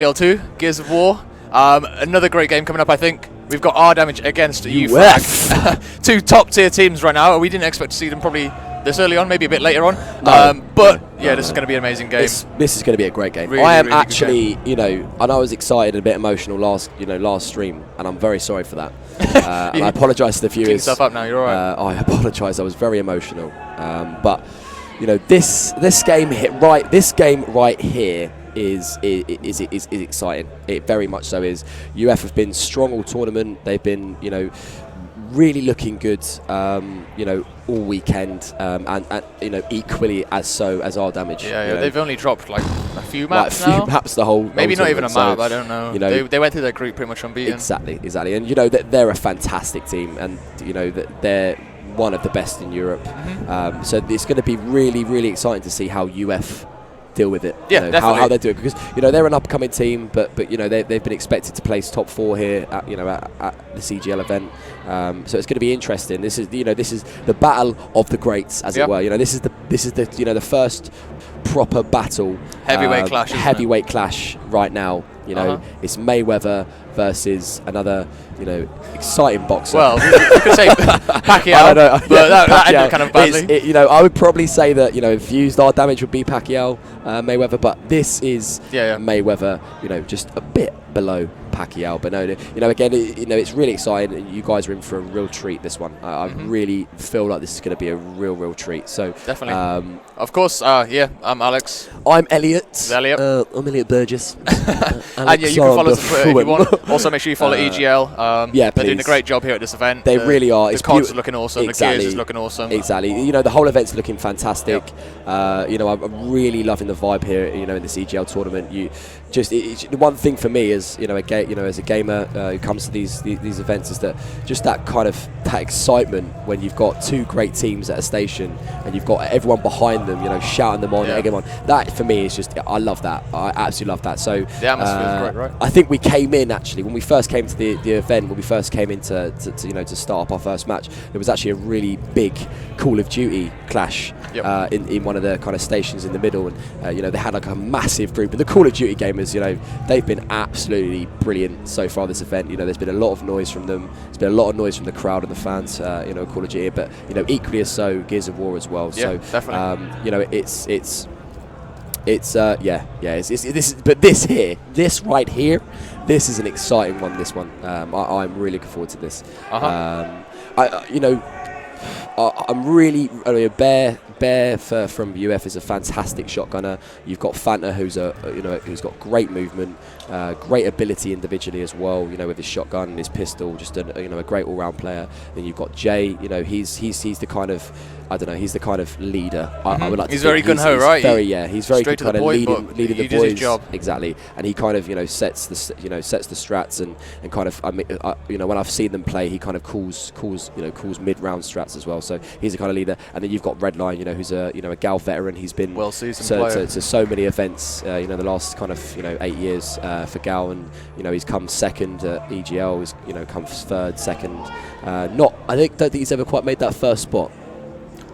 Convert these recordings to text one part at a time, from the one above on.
L2, Gears of War. Another great game coming up, I think. We've got Rdamage against uFrag. Two top-tier teams right now. We didn't expect to see them probably this early on, maybe a bit later on. This is going to be an amazing game. This is going to be a great game. Really, I am really actually, and I was excited and a bit emotional last stream, and I'm very sorry for that. And I apologise to the viewers. Keep yourself up now. You're all right. I apologise. I was very emotional. But this game right here is exciting. It very much so is. UF have been strong all tournament. They've been really looking good all weekend, and equally as Rdamage. They've only dropped like a few maps now. Maps the whole maybe not even a map. So, I don't know. They went through their group pretty much unbeaten. Exactly. And they're a fantastic team, and that they're one of the best in Europe. So it's going to be really, really exciting to see how UF deal with it. How they do it, because they're an upcoming team, but they've been expected to place top 4 here at the CGL event. So it's going to be interesting. This is the battle of the greats, as it were. This is the first proper battle, heavyweight clash right now. It's Mayweather versus another exciting boxer. Well, you could say Pacquiao, but that ended kind of badly. I would probably say that if used, Rdamage would be Pacquiao, Mayweather, but this is Mayweather, just a bit below Pacquiao. But again, it's really exciting. You guys are in for a real treat this one. I really feel like this is going to be a real treat. So definitely. Of course, I'm Alex. I'm Elliot. I'm Elliot Burgess. And you can follow us on Twitter if you want. Also, make sure you follow EGL. They're doing a great job here at this event. They really are. The COD's looking awesome. The Gears is looking awesome. Exactly. The whole event's looking fantastic. I'm really loving the vibe here. In this EGL tournament, the one thing for me is as a gamer who comes to these events is that just that kind of that excitement when you've got two great teams at a station and you've got everyone behind them, shouting them on, egging them on. That for me is just, I love that. I absolutely love that. So the atmosphere is great, right? I think we came in actually when we first came to the event, when we first came in to start up our first match. There was actually a really big Call of Duty clash in one of the kind of stations in the middle, and they had like a massive group. And the Call of Duty gamers, they've been absolutely brilliant so far this event. There's been a lot of noise from them. There's been a lot of noise from the crowd and the fans. Call of Duty, but equally as so Gears of War as well. Yeah, so definitely. This right here, this is an exciting one. This one, I'm really looking forward to this. I'm really Bear from UF is a fantastic shotgunner. You've got Fanta, who's got great movement, great ability individually as well. With his shotgun and his pistol, just a great all-round player. Then you've got Jay. He's the kind of he's the kind of leader. I would like. He's very gung-ho, right? He's very good kind of leading the boys. Does his job. Exactly, and he kind of sets the strats and kind of when I've seen them play, he kind of calls mid-round strats as well. So he's the kind of leader. And then you've got Redline, who's a Gal veteran. He's been well-seasoned to so many events, the last kind of 8 years for Gal, and he's come second at EGL. He's come third, second. I don't think he's ever quite made that first spot.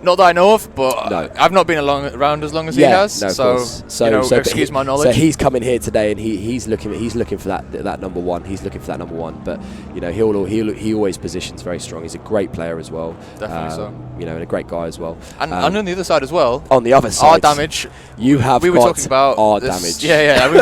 Not that I know of, but no. I've not been around as long as he has. No, so excuse my knowledge. So he's coming here today, and he's looking for that number one. He's looking for that number one, but he always positions very strong. He's a great player as well. Definitely so. And a great guy as well. And on the other side as well. On the other side, Rdamage. We were talking about Rdamage.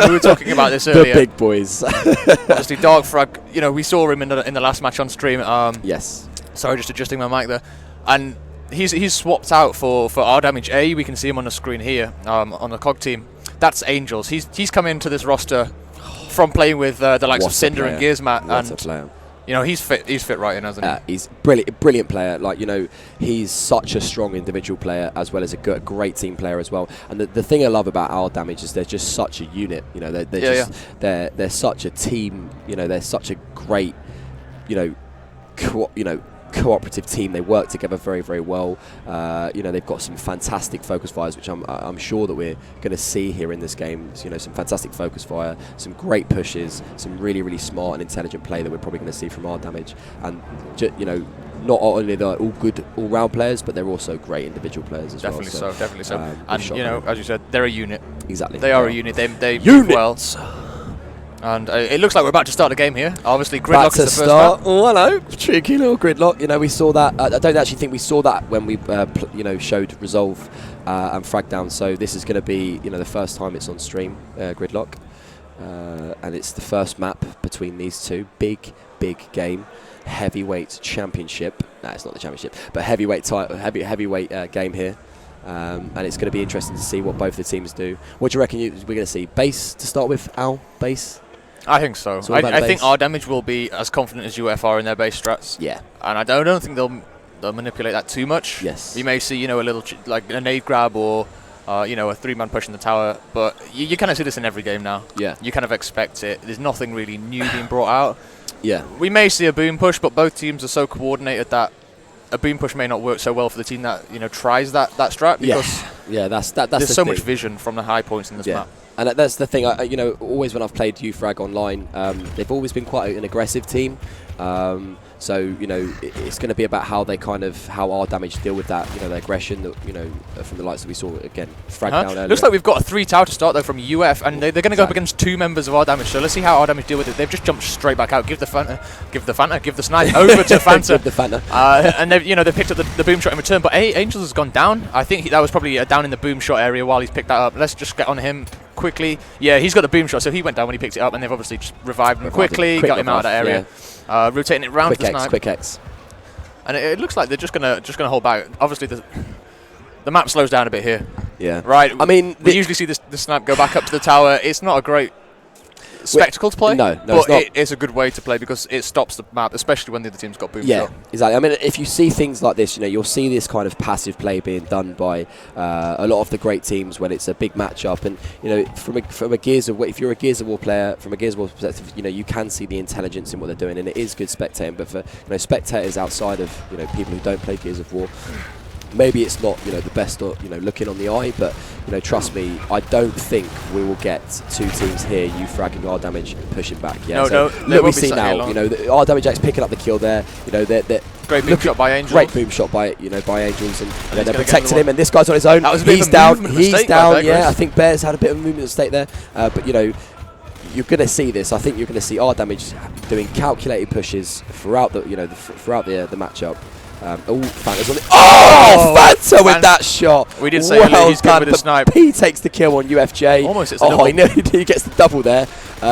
We were talking about this earlier. The big boys. Obviously, Dogfrag. We saw him in the last match on stream. Yes. Sorry, just adjusting my mic there, and. He's swapped out for Rdamage. We can see him on the screen here on the COG team. That's Angels. He's come into this roster from playing with the likes of Cinder and Gearsmat. What a player. He's fit right in, hasn't he? He's brilliant player. He's such a strong individual player as well as a great team player as well. And the thing I love about Rdamage is they're just such a unit. They're such a team. They're such a great cooperative team. They work together very, very well. They've got some fantastic focus fires, which I'm sure that we're going to see here in this game. Some fantastic focus fire, some great pushes, some really, really smart and intelligent play that we're probably going to see from Rdamage. And not only they're all good all-round players, but they're also great individual players as well. Definitely so. And as you said, they're a unit. Exactly. They are a unit. They move well. And it looks like we're about to start the game here. Obviously, gridlock is the first map. Oh, hello. Tricky little gridlock. You know, we saw that. I don't actually think we saw that when we, showed Resolve and Frag down. So this is going to be, the first time it's on stream, gridlock. And it's the first map between these two. Big game. Heavyweight championship. No, it's not the championship, but heavyweight game here. And it's going to be interesting to see what both the teams do. What do you reckon we're going to see? Base to start with, Al? Base? I think so. I think Rdamage will be as confident as UF are in their base strats. Yeah. And I don't think they'll manipulate that too much. Yes. We may see, a little like a nade grab or a 3-man push in the tower, but you kind of see this in every game now. Yeah. You kind of expect it. There's nothing really new being brought out. Yeah. We may see a boom push, but both teams are so coordinated that a boom push may not work so well for the team that tries that strat, because that's there's so much vision from the high points in this map. And that's the thing. Always when I've played uFrag online, they've always been quite an aggressive team. So it's going to be about how Rdamage deal with that. Their aggression. From the likes that we saw again. Frag down earlier. Looks like we've got a 3 tower to start though from UF, and they're going to go up against 2 members of Rdamage. So let's see how Rdamage deal with it. They've just jumped straight back out. Give the snipe over to Fanta. Give the Fanta. And they've picked up the boom shot in return. But Angels has gone down. I think that was probably down in the boom shot area while he's picked that up. Let's just get on him quickly. Yeah, he's got the boom shot, so he went down when he picked it up, and they've obviously just revived him quickly, got him out of that area. Yeah. Rotating it round for the snipe. Quick X. And it looks like they're just gonna hold back. Obviously, the map slows down a bit here. Yeah. Right. I mean, we usually see the snipe go back up to the tower. It's not a great spectacle to play. No, but it's a good way to play because it stops the map, especially when the other team's got boom shot. Exactly. I mean, if you see things like this, you'll see this kind of passive play being done by a lot of the great teams when it's a big matchup. And from a Gears of War, if you're a Gears of War player, from a Gears of War perspective, you can see the intelligence in what they're doing, and it is good spectating. But for spectators outside of people who don't play Gears of War, maybe it's not the best looking on the eye, but trust me, I don't think we will get 2 teams here, uFrag and Rdamage pushing back. Yeah, look, we see now, Rdamage picking up the kill there. They're great boom shot by Angels. Great boom shot by Angels, and they're protecting him. And this guy's on his own. He's down. Yeah, I think Bears had a bit of a movement mistake there, but you're going to see this. I think you're going to see Rdamage doing calculated pushes throughout the matchup. Fanta's on it. Fanta with that shot. We did say he's good with the snipe. He takes the kill on UFJ. Almost hits the double. He gets the double there.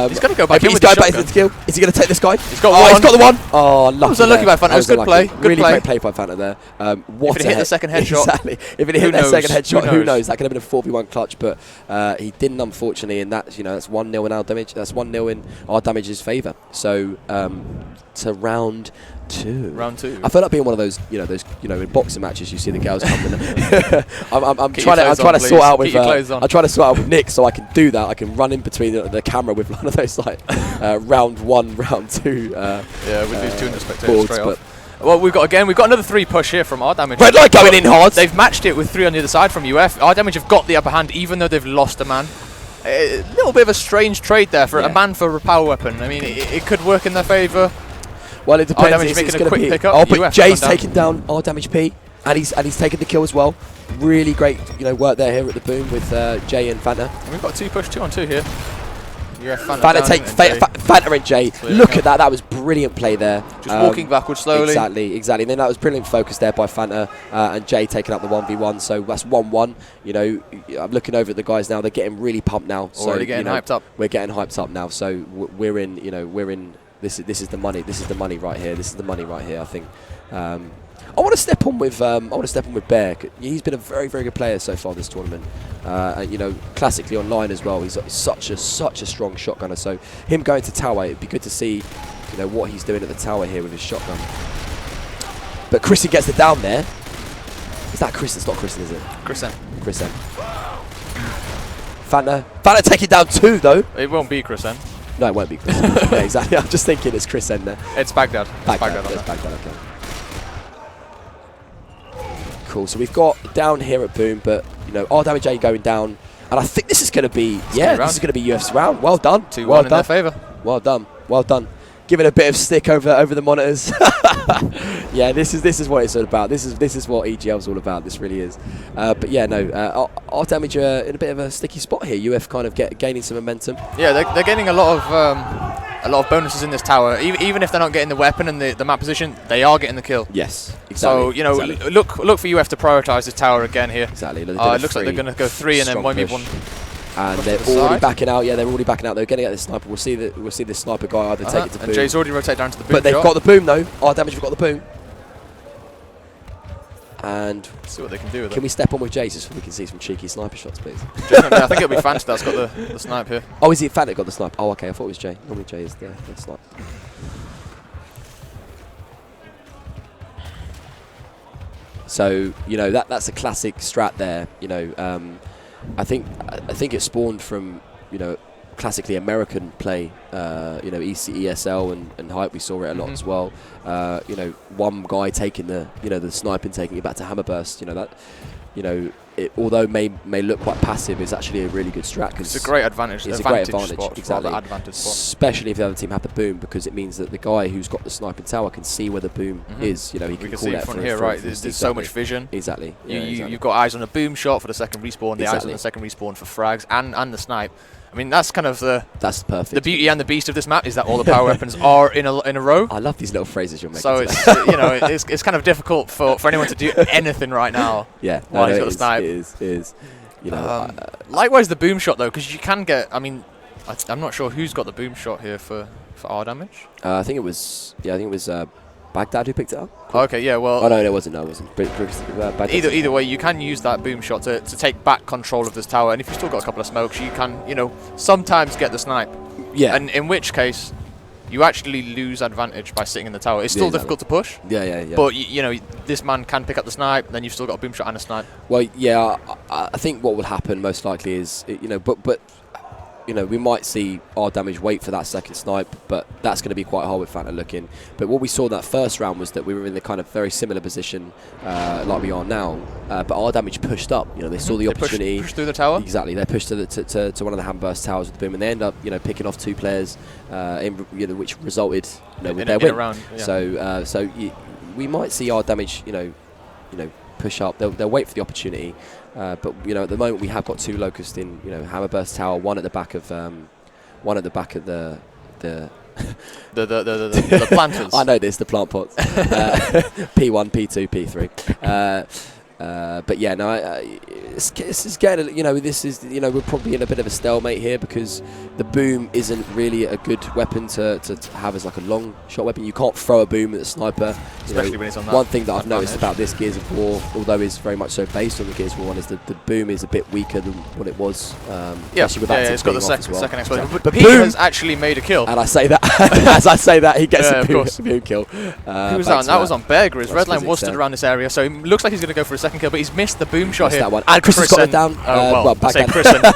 He's going to go back in with the shotgun. Back to the kill. Is he going to take this guy? He's got one. He's got the one. Oh, lucky. That was unlucky by Fanta. It was good play. Really great play by Fanta there. If it hit the second headshot. Exactly. If it hit that second headshot, who knows? That could have been a 4v1 clutch, but he didn't, unfortunately, and that's 1-0 in Rdamage. That's 1-0 in Rdamage's favour. So to round 2. I feel like being one of those, in boxing matches, you see the girls coming. I'm trying to sort out with. I'm trying to sort out with Nick so I can do that. I can run in between the camera with one of those round 1, round 2. With these 200 spectators straight off. Well, we've got another 3 push here from Rdamage. Red light going in hard. They've matched it with 3 on the other side from UF. Rdamage have got the upper hand, even though they've lost a man. A little bit of a strange trade there for a man for a power weapon. I mean, it could work in their favour. Well, it depends. Rdamage making a quick pick up. Oh, but Jay's taking down Rdamage P, and he's taken the kill as well. Really great, work there here at the boom with Jay and Fanta. And we've got 2 push, 2 on 2 here. Fanta take Fanta and Jay. Look at that. That was brilliant play there. Just walking backwards slowly. Exactly. And then that was brilliant focus there by Fanta and Jay taking up the 1v1. So that's 1-1. I'm looking over at the guys now. They're getting really pumped now. Already getting hyped up. We're getting hyped up now. So we're in. This is the money. This is the money right here. I think. I want to step on with Bear. He's been a very, very good player so far this tournament. Classically online as well. He's such a strong shotgunner. So him going to tower, it'd be good to see, what he's doing at the tower here with his shotgun. But Chrisen gets it down there. Is that Chrisen? It's not Chrisen, is it? Chrisen. Fanta taking down 2 though. It won't be Chrisen. No, it won't be Chrisen. Yeah, exactly. I'm just thinking it's Chrisen there. It's Baghdad. Baghdad. Okay. Cool. So we've got down here at boom, but Rdamage A going down, and I think this is going to be this is going to be UF's round. Well done. 2-1 in their favour. Well done. giving a bit of stick over the monitors. Yeah, this is what it's all about. This is what EGL's all about. This really is. But yeah, no, Rdamage in a bit of a sticky spot here. UF kind of gaining some momentum. Yeah, they're gaining a lot of bonuses in this tower. Even if they're not getting the weapon and the map position, they are getting the kill. Yes, exactly. So you know, look for UF to prioritise this tower again here. Exactly. It looks like they're going to go 3 and then maybe 1. And they're already backing out. Yeah, they're already backing out. They're getting at this sniper. We'll see this sniper guy either take it to boom. And Jay's already rotated down to the boom. But they've got the boom though. Rdamage have got the boom. And see what they can do with it. Can we step on with Jay so we can see some cheeky sniper shots, please? I think it'll be Fanta that's got the snipe here. Oh, is it Fanta that got the snipe? Oh, okay. I thought it was Jay. Normally Jay is the snipe. So you know that's a classic strat there. You know, I think it spawned from classically American play. ESL and Hype. We saw it a lot as well. One guy taking the sniping, taking it back to Hammerburst. Although may look quite passive, is actually a really good strat. It's a great advantage. It's a great advantage, spot, exactly. Especially if the other team have the boom, because it means that the guy who's got the sniping tower can see where the boom is. He can call see it from here, right? There's so much vision. Exactly. You've got eyes on a boom shot for the second respawn, the eyes on the second respawn for frags, and the snipe. I mean, that's kind of that's perfect. The beauty and the beast of this map is that all the power weapons are in a row. I love these little phrases you're making. So it's kind of difficult for anyone to do anything right now. Yeah, while he's got the snipe. It is. Likewise, the boom shot though, because you can get. I mean, I'm not sure who's got the boom shot here for Rdamage. I think it was. Yeah, I think it was Baghdad who picked it up. Okay, yeah, well... Oh, no, it wasn't. Either way, you can use that boom shot to take back control of this tower, and if you've still got a couple of smokes, you can, sometimes get the snipe. Yeah. And in which case, you actually lose advantage by sitting in the tower. It's still difficult to push. Yeah. But, this man can pick up the snipe, then you've still got a boom shot and a snipe. Well, yeah, I think what will happen most likely is, we might see Rdamage wait for that second snipe, but that's going to be quite hard with Fanta looking. But what we saw that first round was that we were in the kind of very similar position like we are now. But Rdamage pushed up. They saw the opportunity. Pushed through the tower. Exactly. They pushed to one of the Hamburst towers with the boom, and they end up picking off 2 players, which resulted with their win. Round, yeah. So we might see Rdamage push up. They'll wait for the opportunity. But at the moment we have got 2 locusts in Hammerburst Tower, one at the back of the planters. I know this, the plant pots. P1, P2, P3. But yeah, no, this is getting, this is, we're probably in a bit of a stalemate here because the boom isn't really a good weapon to have as like a long shot weapon. You can't throw a boom at a sniper. Especially when it's on that. One thing that I've noticed about this Gears of War, although it's very much so based on the Gears of War one, is that the boom is a bit weaker than what it was. It's got the second explosion. But Pete has actually made a kill. And I say that, as I say that, he gets a boom kill. Who was that? That was on Bear Grylls. Redline was stood around this area, so it looks like he's going to go for a second kill, but he's missed the boom shot here. That one. And Chris has got it down.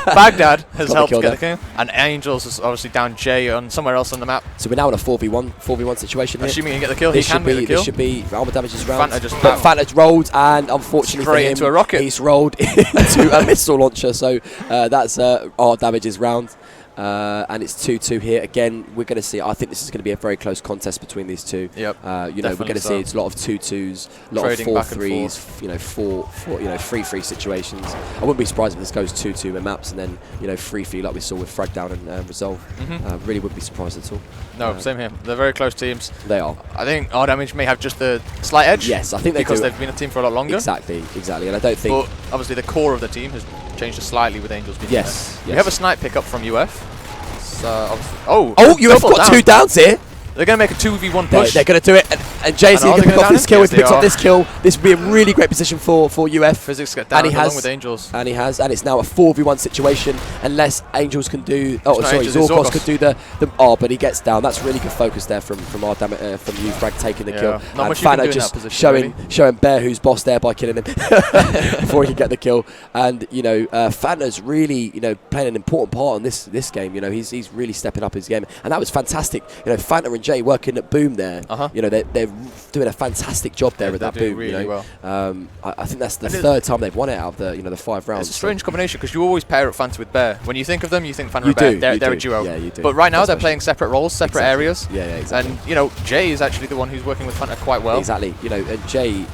Baghdad has helped get the kill, and Angels is obviously down Jay on somewhere else on the map. So we're now in a 4v1 situation here. Assuming he can get the kill, he can get the kill. This should be armor damages round. Fanta's rolled, and unfortunately straight for him, into a rocket. He's rolled into a missile launcher. So that's our damages round. And it's 2-2 here. Again, we're going to see. I think this is going to be a very close contest between these two. Yep. We're going to see it's a lot of 2-2s, a lot of 4-3s, 3-3 situations. I wouldn't be surprised if this goes 2-2 in maps and then 3-3 like we saw with Frag Down and Resolve. Really wouldn't be surprised at all. No, same here. They're very close teams. They are. I think Rdamage may have just a slight edge. Yes, I think they do. Because they've been a team for a lot longer. Exactly. And I don't think. But obviously the core of the team has changed slightly with Angels being there. We have a snipe pickup from UF. UF got 2 downs here. They're going to make a 2v1 push. They're going to do it. And Jay's going to pick off this kill. If he picks up this kill, this would be a really great position for UF. Physics get down along with Angels. And he has. And it's now a 4v1 situation. Unless Angels can do... Zorkos could do the... but he gets down. That's really good focus there from uFrag taking the kill. Not and Fanta just showing Bear who's boss there by killing him before he can get the kill. And, Fanta's really, playing an important part in this game. He's really stepping up his game. And that was fantastic. Fanta and Jay working at boom there. They're doing a fantastic job there with that boom. Really well. I think that's the third time they've won it out of the the 5 rounds. It's a strange combination because you always pair up Fanta with Bear. When you think of them, you think Fanta and Bear. They're a duo. Yeah, you do. But right now they're playing separate roles, separate areas. Yeah, exactly. And Jay is actually the one who's working with Fanta quite well. Exactly. And Jay,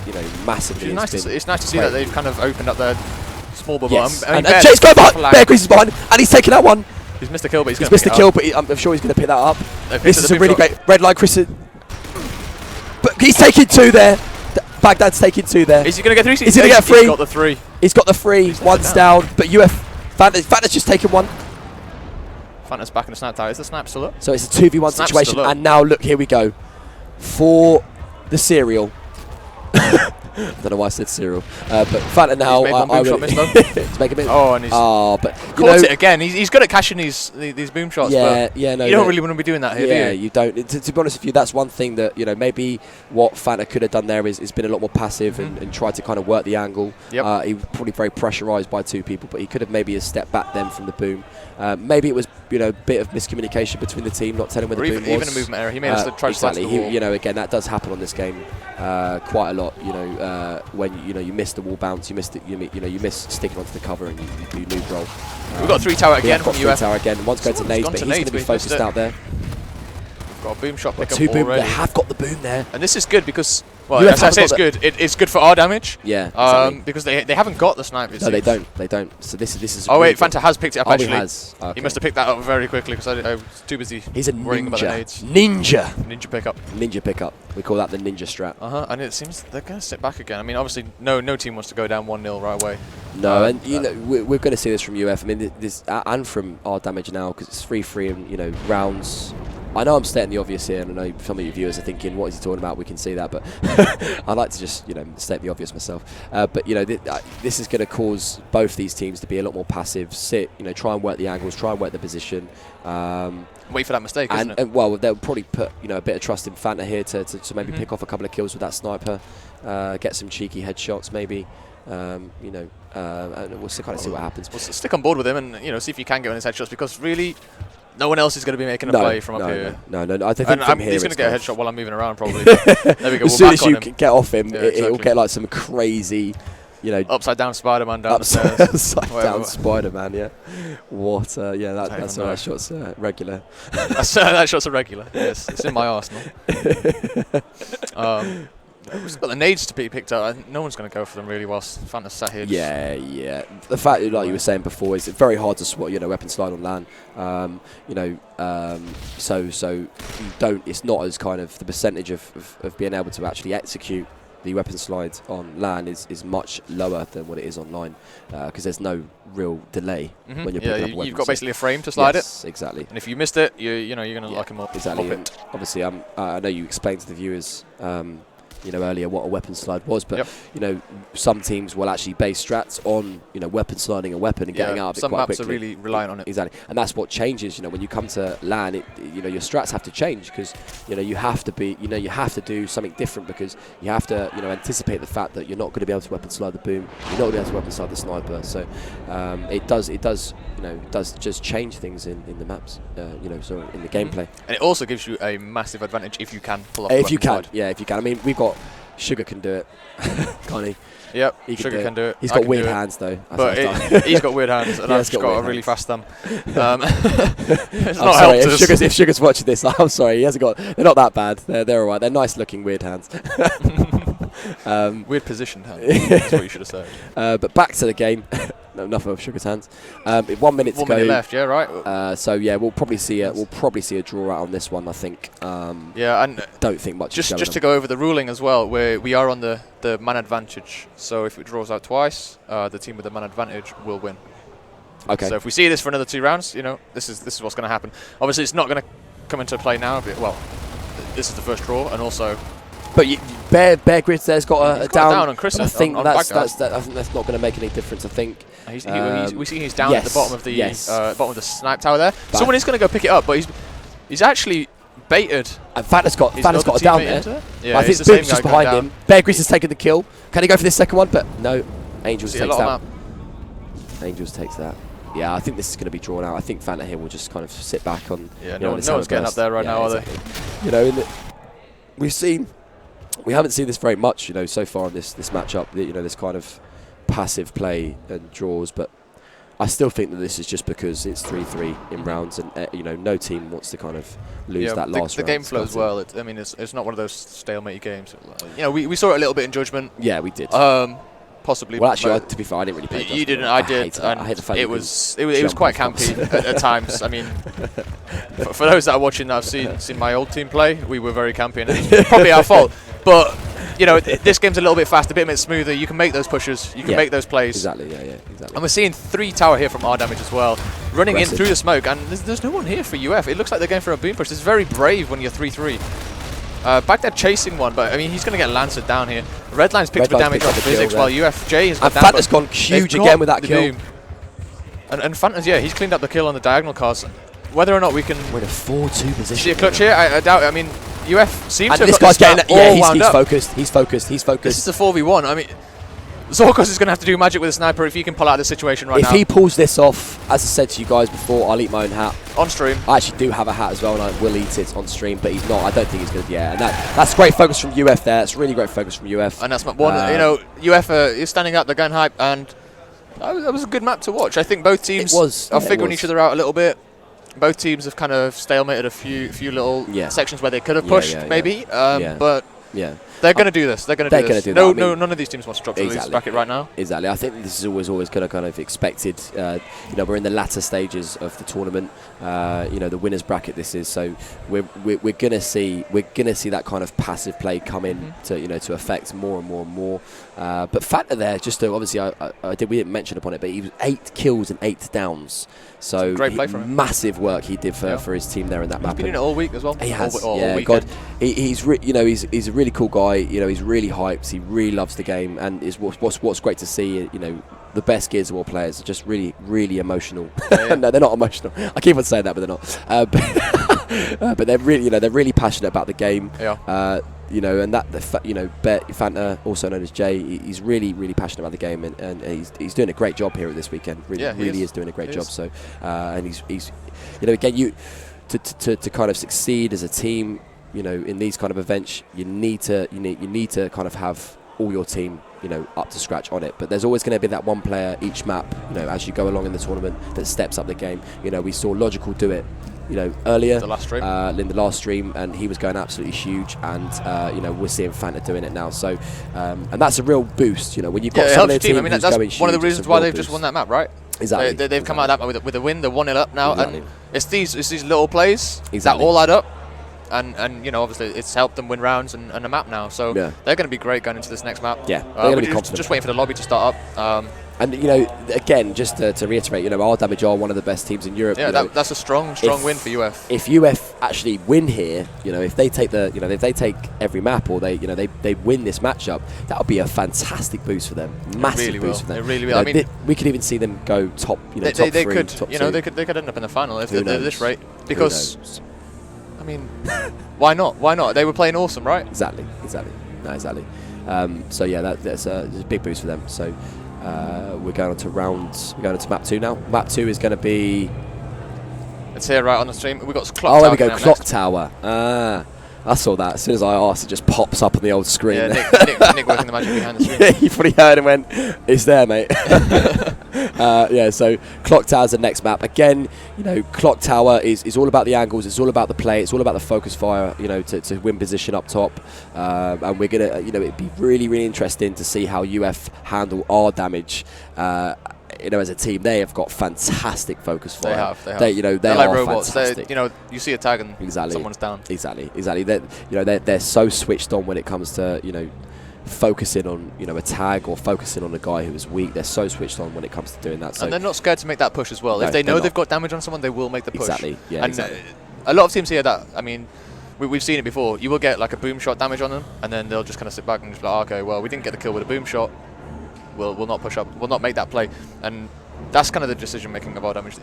massively. It's nice to see that they've kind of opened up their small bubble. Yes. And Jay's going behind. Bear Grease is behind, and he's taking that one. He's missed the kill, but he's missed the kill, but I'm sure he's going to pick that up. This is a really great red line, Chris. But he's taking 2 there. Baghdad's taking 2 there. Is he going to get 3? He's going to get 3. He's got the 3. He's got the 3. One's down. But Fanta's just taken 1. Fanta's back in the snipe tower. Is the snipe still up? So it's a 2v1 situation. And now, look, here we go. For the serial. I don't know why I said cereal, but Fanta now. He's making a Oh, and he's but caught it again. He's good at cashing these boom shots. Yeah, but no, you don't really want to be doing that here, do you? Yeah, you don't. To be honest with you, that's one thing that maybe what Fanta could have done there is been a lot more passive and tried to kind of work the angle. Yep. He was probably very pressurised by 2 people, but he could have maybe a step back then from the boom. Maybe it was a bit of miscommunication between the team, not telling where the boom was. Even a movement error. He made us try to slide to the wall. Again, that does happen on this game quite a lot. When you miss the wall bounce, you miss sticking onto the cover and you noob roll. We've got 3 tower again from UF. 3 tower again. One's going to nades, but he's going to be focused out there. We've got a boom shot pick up 2 boom. already. They have got the boom there, and this is good because as I say, it's good. It's good for Rdamage. Yeah. Exactly. Because they haven't got the snipe. No, they don't. They don't. So this is. Oh wait, Fanta has picked it up actually. He has. Okay. He must have picked that up very quickly because I was too busy. He's a worrying about the nades. Ninja pickup. Ninja pickup. We call that the ninja strat. And it seems they're going to sit back again. I mean, obviously, no team wants to go down 1-0 right away. No, and we're going to see this from UF. I mean, this and from Rdamage now because it's 3-3 and rounds. I know I'm stating the obvious here, and I know some of you viewers are thinking, "What is he talking about?" We can see that, but I like to just state the obvious myself. But this is going to cause both these teams to be a lot more passive, sit, try and work the angles, try and work the position. Wait for that mistake, isn't it? And well, they'll probably put a bit of trust in Fanta here to maybe pick off a couple of kills with that sniper, get some cheeky headshots maybe. And we'll kind of see what happens. We'll stick on board with him and see if you can get on his headshots because really. No one else is going to be making a play from up here. No. I think from here he's going to get a headshot while I'm moving around, probably. There we go. As soon as you get off him, it'll get like some crazy, upside down Spider-Man down the stairs. Upside down Spider-Man, yeah. What? That shot's regular. That shot's a regular. Yes, it's in my arsenal. We've got the nades to be picked up. I think no one's going to go for them really whilst Fanta's sat here. Yeah. The fact, like you were saying before, is it's very hard to swat, weapon slide on LAN. So you don't. It's not as kind of the percentage of being able to actually execute the weapon slide on LAN is much lower than what it is online because there's no real delay when you're picking up a weapon. You've got basically a frame to slide it. Exactly. And if you missed it, you're going to lock him up. Exactly. And obviously, I know you explained to the viewers. Earlier what a weapon slide was, but some teams will actually base strats on weapon sliding a weapon and getting out of it quite quickly. Some maps are really reliant on it. Exactly, and that's what changes. When you come to LAN, your strats have to change because you have to be you have to do something different because you have to anticipate the fact that you're not going to be able to weapon slide the boom, you're not going to be able to weapon slide the sniper. So it does just change things in the maps. So in the gameplay. And it also gives you a massive advantage if you can pull off. If you can. I mean, we've got. Sugar can do it, can't he? Yep, Sugar can do it. He's got weird hands though. But he's got weird hands, and I've got a really fast thumb. It's not sorry, if Sugar's watching this, I'm sorry. He hasn't got. They're not that bad. They're alright. They're nice looking weird hands. Weird positioned hands. That's what you should have said. But back to the game. No, enough of Sugar's hands. 1 minute to go. 1 minute left. Yeah, right. So yeah, we'll probably see a draw out on this one. I think. Yeah, and don't think much. Just to go over the ruling as well, where we are on the man advantage. So if it draws out twice, the team with the man advantage will win. Okay. So if we see this for another 2 rounds, this is what's going to happen. Obviously, it's not going to come into play now. But, well, this is the first draw, and also. But Bear Grits there's got a down on Chris. I think I think that's not going to make any difference. I think we see he's down at the bottom of the bottom of the snipe tower there. Someone is going to go pick it up, but he's actually baited. And Fanta's got a down there. Yeah, I think Boom's just behind him. Bear Grits has taken the kill. Can he go for this second one? But no, Angels takes that. Angels takes that. Yeah, I think this is going to be drawn out. I think Fanta here will just kind of sit back on. Yeah, no one's getting up there right now, are they? We've seen we haven't seen this very much, you know, so far in this matchup. You know, this kind of passive play and draws, but I still think that this is just because it's 3-3 in rounds, and you know, no team wants to kind of lose that last round. The game flows well. I mean, it's not one of those stalemate games. You know, we saw it a little bit in Judgment. Yeah, we did. Possibly. Well, actually, to be fair, I didn't really play Judgment. You didn't. I did. I hate the fact it was quite campy at times. I mean, for those that are watching, that have seen my old team play. We were very campy, and it's probably our fault. But you know, this game's a little bit faster, a bit smoother. You can make those pushes. You can make those plays. Exactly. Yeah. Exactly. And we're seeing 3 tower here from Rdamage as well, running in through the smoke. And there's no one here for UF. It looks like they're going for a boom push. It's very brave when you're 3-3. Back there chasing one, but I mean, he's going to get Lancered down here. Redline's picked up damage off physics, while UFJ has got down. And Fanta's gone huge again with that kill. And Fanta's, he's cleaned up the kill on the diagonal cast. Whether or not we can... We're in a 4-2 position. See a clutch here? I doubt it. I mean, UF seems to have this got guy's getting... Yeah, he's focused. He's focused. This is a 4v1. I mean... Zorkos is going to have to do magic with a sniper if he can pull out of the situation right now. If he pulls this off, as I said to you guys before, I'll eat my own hat. On stream. I actually do have a hat as well, and I will eat it on stream, but he's not. I don't think he's going to. Yeah, and that's great focus from UF there. That's really great focus from UF. And that's one. You know, UF is standing up, they're going hype, and that was a good map to watch. I think both teams are figuring each other out a little bit. Both teams have kind of stalemated a few little sections where they could have pushed, maybe. But they're going to do this. They're going to do this. None of these teams wants to drop to the losers bracket right now. Exactly. I think this is always going to kind of expected. You know, we're in the latter stages of the tournament. You know, the winners bracket this is. So we're going to see that kind of passive play come in to affect more and more and more. But Fanta there, just to obviously, we didn't mention upon it, but he was 8 kills and 8 downs. So great play from him. Massive work he did for his team there in that map. He's been doing it all week as well. He has. All God, he's a really cool guy. You know, he's really hyped. He really loves the game, and is what's great to see. You know, the best Gears of War players are just really, really emotional. No, they're not emotional. I keep on saying that, but they're not. But they're really passionate about the game. You know, and Fanta, also known as Jay, he's really, really passionate about the game, and he's doing a great job here this weekend. Really is doing a great job. So, and he's you know, again, to kind of succeed as a team, you know, in these kind of events, you need to kind of have all your team, you know, up to scratch on it. But there's always going to be that one player each map, you know, as you go along in the tournament that steps up the game. You know, we saw Logical do it, you know, earlier in the last stream, and he was going absolutely huge. And you know, we're seeing Fanta doing it now. So, and that's a real boost. You know, when you've got some team, I mean, that's one of the reasons why they've just won that map, right? Exactly. They've come out of that map with a win. They're 1-0 up now, and it's these little plays that all add up. And you know, obviously, it's helped them win rounds and a map now. So they're going to be great going into this next map. Yeah, they're going to be confident. Just waiting for the lobby to start up. And you know, again, just to reiterate, you know, Rdamage are one of the best teams in Europe. Yeah, that's a strong win for UF. If UF actually win here, you know, if they take if they take every map, or they win this matchup, that would be a fantastic boost for them. Massive boost for them. It really will. I mean, we could even see them go top. You know, they could. Top 2. They could end up in the final if they're at this rate. Because, I mean, why not? Why not? They were playing awesome, right? Exactly. No, exactly. So yeah, that's a big boost for them. So. We're going on to rounds. We're going on to map 2 now. Map 2 is going to be. It's here right on the stream. We've got Clock Tower. Oh, there we go. Clock Tower. I saw that. As soon as I asked, it just pops up on the old screen. Yeah, Nick working the magic behind the screen. Yeah, you probably heard and went, "It's there, mate." Yeah. So Clock Tower's the next map. Again, you know, Clock Tower is all about the angles. It's all about the play. It's all about the focus fire. You know, to win position up top. And we're gonna, you know, it'd be really, really interesting to see how UF handle Rdamage. You know, as a team, they have got fantastic focus fire. They have. You know, they're like are robots. fantastic. You know, you see a tag and someone's down. Exactly. They're so switched on when it comes to, you know, focusing on, you know, a tag or focusing on a guy who is weak. They're so switched on when it comes to doing that. So and they're not scared to make that push as well. No, if they know they've got damage on someone, they will make the push. Exactly. Yeah. And a lot of teams here that, I mean, we've seen it before. You will get like a boom shot damage on them, and then they'll just kind of sit back and just be like, okay, well, we didn't get the kill with a boom shot. We'll not push up. We'll not make that play. And that's kind of the decision making of Rdamage.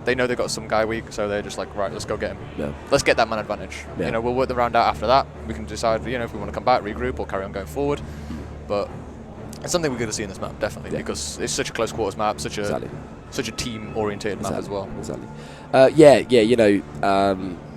They know they've got some guy weak, so they're just like, right, let's go get him. Yeah. Let's get that man advantage. Yeah. You know, we'll work the round out after that. We can decide, you know, if we want to come back, regroup, or carry on going forward. But it's something we're going to see in this map, definitely, because it's such a close quarters map, such a team orientated map as well. Exactly. You know,